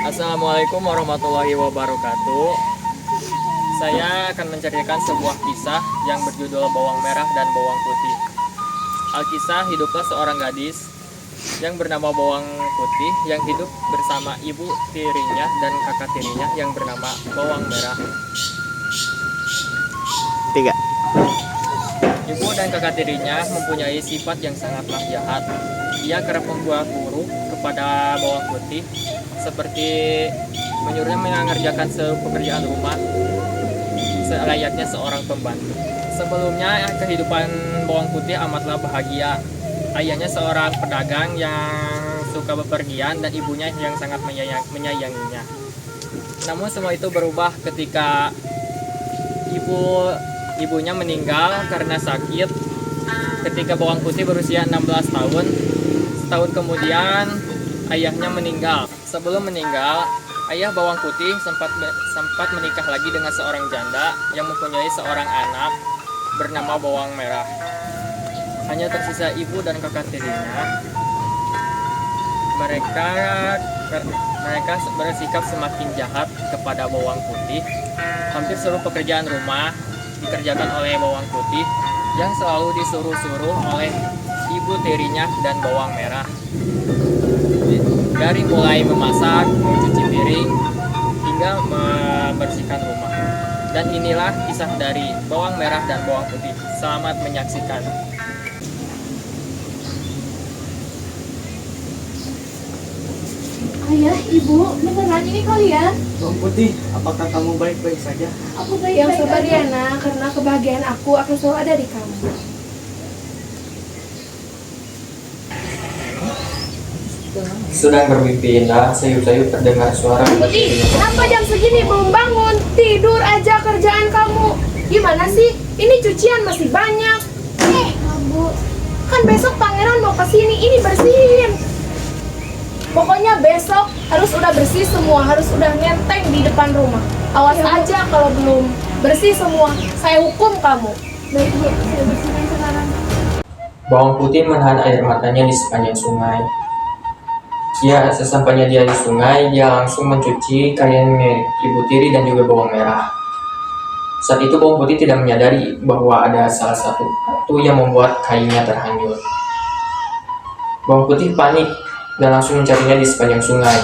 Assalamualaikum warahmatullahi wabarakatuh. Saya akan menceritakan sebuah kisah yang berjudul Bawang Merah dan Bawang Putih. Alkisah hiduplah seorang gadis yang bernama Bawang Putih yang hidup bersama ibu tirinya dan kakak tirinya yang bernama Bawang Merah. 3. Ibu dan kakak tirinya mempunyai sifat yang sangatlah jahat. Ia kerap membuat buruk kepada Bawang Putih, seperti menyuruhnya mengerjakan pekerjaan rumah selayaknya seorang pembantu. Sebelumnya kehidupan Bawang Putih amatlah bahagia. Ayahnya seorang pedagang yang suka bepergian dan ibunya yang sangat menyayanginya. Namun semua itu berubah ketika ibunya meninggal karena sakit ketika Bawang Putih berusia 16 tahun. Setahun kemudian ayahnya meninggal. Sebelum meninggal, ayah Bawang Putih sempat menikah lagi dengan seorang janda yang mempunyai seorang anak bernama Bawang Merah. Hanya tersisa ibu dan kakak tirinya. Mereka bersikap semakin jahat kepada Bawang Putih. Hampir seluruh pekerjaan rumah dikerjakan oleh Bawang Putih yang selalu disuruh-suruh oleh ibu tirinya dan Bawang Merah. Dari mulai memasak, mencuci piring, hingga membersihkan rumah. Dan inilah kisah dari Bawang Merah dan Bawang Putih. Selamat menyaksikan. Ayah, ibu, beneran ini kalian? Bawang Putih, apakah kamu baik-baik saja? Aku baik yang sabar ya, nak, karena kebahagiaan aku akan selalu ada di kamu. Sedang bermimpi indah, sayup-sayup terdengar suara. Putih, kenapa jam segini belum bangun? Tidur aja kerjaan kamu. Gimana sih? Ini cucian masih banyak. Bu, kan besok pangeran mau kesini, ini bersihin. Pokoknya besok harus udah bersih semua, harus udah ngenteng di depan rumah. Awas aja kalau belum bersih semua, saya hukum kamu. Baik bu, saya bersihkan sekarang. Bawang Putih menahan air matanya di sepanjang sungai. Sesampainya dia di sungai, dia langsung mencuci kain milik ibu tiri dan juga Bawang Merah. Saat itu Bawang Putih tidak menyadari bahwa ada salah satu batu yang membuat kainnya terhanyut. Bawang Putih panik dan langsung mencarinya di sepanjang sungai.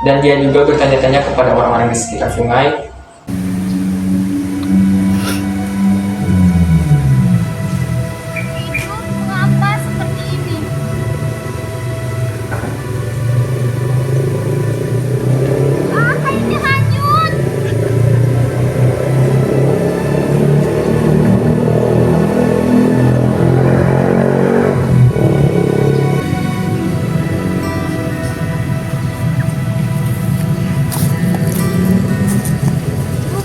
Dan dia juga bertanya-tanya kepada orang-orang di sekitar sungai. Mengapa seperti ini? Kainnya hanyut.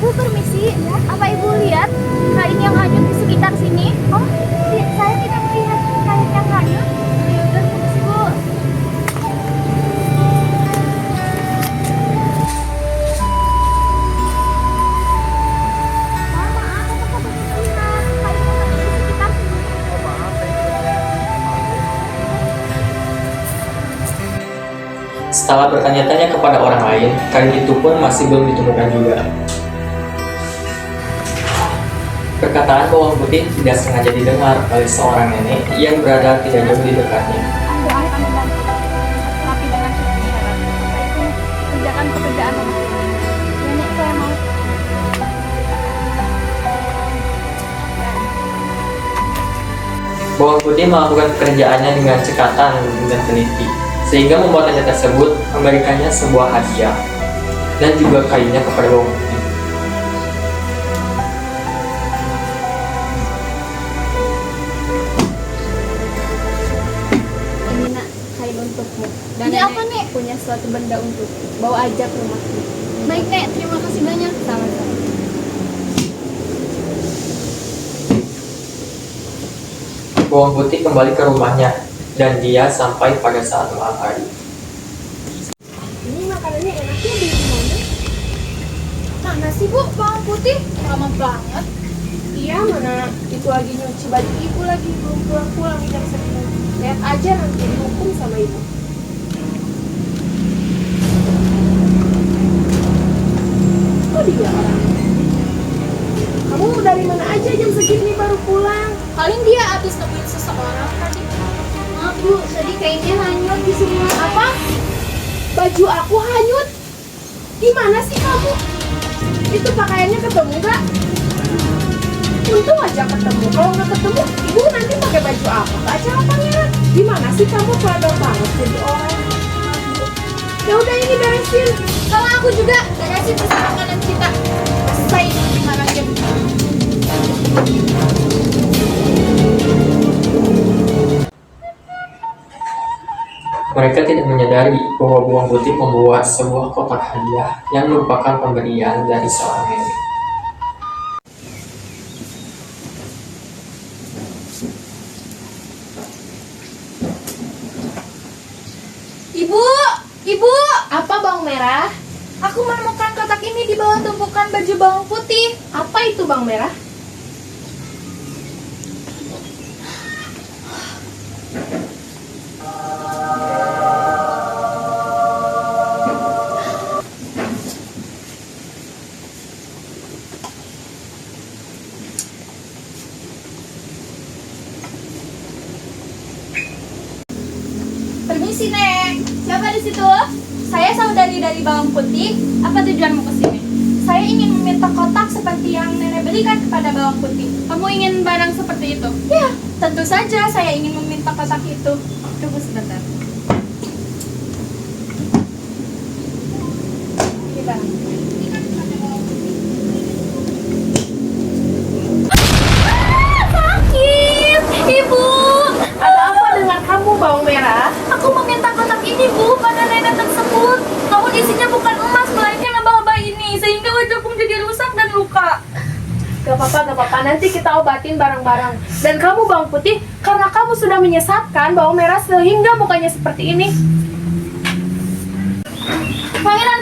Bu, permisi. Apa ibu lihat kain yang hanyut di sekitar sini? Oh, saya tidak melihat kain yang hanyut. Ya udah, permisi bu. Maaf, apakah bapak melihat kain yang hanyut di sekitar sini? Setelah bertanya-tanya kepada orang lain, kain itu pun masih belum ditemukan juga. Perkataan Bawang Putih tidak sengaja didengar oleh seorang nenek yang berada tidak jauh di dekatnya. Anda akan membantu, tapi dengan satu syarat, yaitu kerjakan pekerjaan rumah ini. Nenek, saya mau. Bawang Putih melakukan pekerjaannya dengan cekatan dan teliti, sehingga membuat nenek tersebut memberikannya sebuah hadiah dan juga kainnya kepada Bawang Putih. Ini nak, kain untukmu. Dan Ini nenek apa, Nek? punya suatu benda untuk bawa aja ke rumahku. Baik Nek, terima kasih banyak. Sama-sama. Bawang Putih kembali ke rumahnya dan dia sampai pada saat malam hari. Ini makanannya enaknya beli di mana? Mana sih bu, bawang putih? Lama banget. Iya, mana itu lagi nyuci baju ibu lagi, belum pulang-pulang jam 10. Lihat aja nanti dihukum sama ibu. baju aku hanyut. Gimana sih kamu? Itu pakaiannya ketemu gak? Untung aja ketemu. Kalau nggak ketemu, ibu nanti pakai baju apa ke acara pangeran? Gimana sih kamu teladan banget jadi orang? Ya udah ini beresin. Kalau aku juga beresin bersama makanan kita. Selesai gimana aja. Mereka tidak menyadari bahwa bawang putih membawa sebuah kotak hadiah yang merupakan pemberian dari seorang nenek. Ibu, ibu, Apa bawang merah? aku menemukan kotak ini di bawah tumpukan baju bawang putih. Apa itu bawang merah? Permisi, Nek. Siapa di situ? Saya saudari dari bawang putih. Apa tujuanmu ke sini? Saya ingin meminta kotak seperti yang Nenek berikan kepada bawang putih. Kamu ingin barang seperti itu? Ya, tentu saja saya ingin meminta kotak itu. Tunggu sebentar. Ini barang. Sakit, Ibu. Ada apa dengan kamu bawang merah? Aku meminta kotak ini, Bu, pada nenek tersebut. Namun isinya bukan emas, melainkan laba-laba ini, sehingga wajahku menjadi rusak dan luka. Gak apa-apa. Nanti kita obatin bareng-bareng. Dan kamu bawang putih, karena kamu sudah menyesatkan bawang merah sehingga mukanya seperti ini. Pangeran,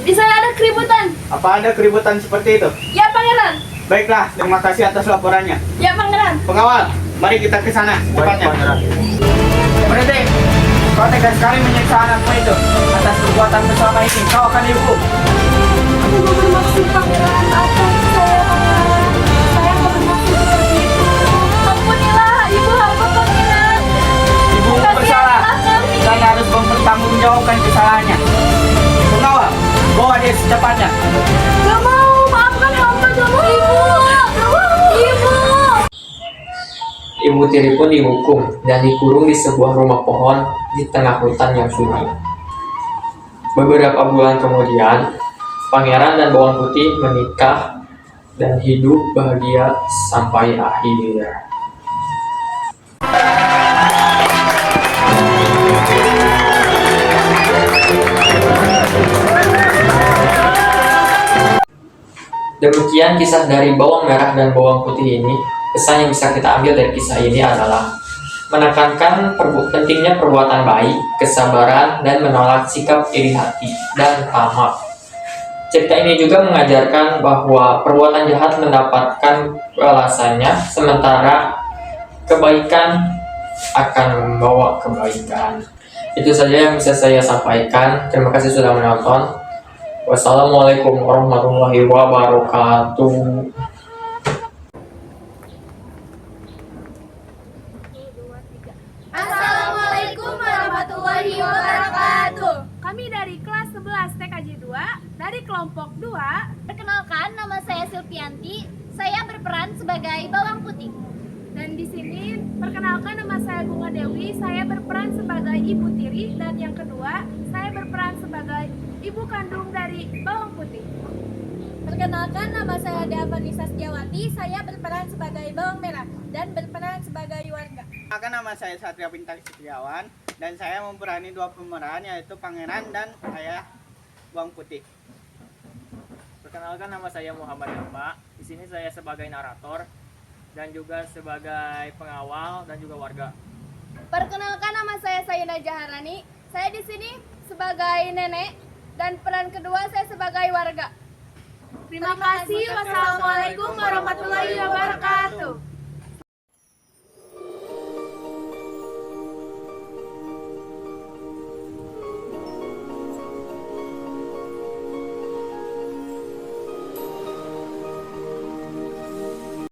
di sana ada keributan. Apa ada keributan seperti itu? Ya, Pangeran. Baiklah, terima kasih atas laporannya. Ya, Pangeran. Pengawal, mari kita ke sana secepatnya. Berhenti. Kau tegas sekali menyiksa anakmu itu. Atas perbuatan selama ini, kau akan dihukum. Aku gak bermaksud pangeran. Apa saya pangeran? Saya gak bermaksud seperti itu. Ampunilah, Ibu hamba Pangeran. Ibumu bersalah kami. dan harus mempertanggungjawabkan kesalahannya. Pengawal, bawa dia secepatnya. Gak mau, maafkan hamba gak mau. Ibu. Ibu tiri pun dihukum dan dikurung di sebuah rumah pohon di tengah hutan yang sunyi. Beberapa bulan kemudian, pangeran dan bawang putih menikah dan hidup bahagia sampai akhir. Demikian kisah dari bawang merah dan bawang putih ini. Pesan yang bisa kita ambil dari kisah ini adalah menekankan pentingnya perbuatan baik, kesabaran, dan menolak sikap iri hati dan tamak. Cerita ini juga mengajarkan bahwa perbuatan jahat mendapatkan balasannya, sementara kebaikan akan membawa kebaikan. Itu saja yang bisa saya sampaikan. Terima kasih sudah menonton. Wassalamualaikum warahmatullahi wabarakatuh. Assalamualaikum warahmatullahi wabarakatuh. Kami dari kelas 11 TKJ 2 dari kelompok 2. Perkenalkan, nama saya Silvianti. Saya berperan sebagai bawang putih. Dan di sini perkenalkan, nama saya Bunga Dewi. Saya berperan sebagai ibu tiri, dan yang kedua saya berperan sebagai ibu kandung dari bawang putih. Perkenalkan, nama saya Devanisa Setiawati. Saya berperan sebagai bawang merah dan berperan sebagai warga. Perkenalkan, nama saya Satria Bintang Setiawan dan saya memperani dua pemeran, yaitu Pangeran dan Ayah Bawang Putih. Perkenalkan, nama saya Muhammad Yamba. Di sini saya sebagai narator dan juga sebagai pengawal dan juga warga. Perkenalkan, nama saya Sayuna Jaharani. Saya di sini sebagai nenek dan peran kedua saya sebagai warga. Terima kasih. Wassalamualaikum warahmatullahi wabarakatuh.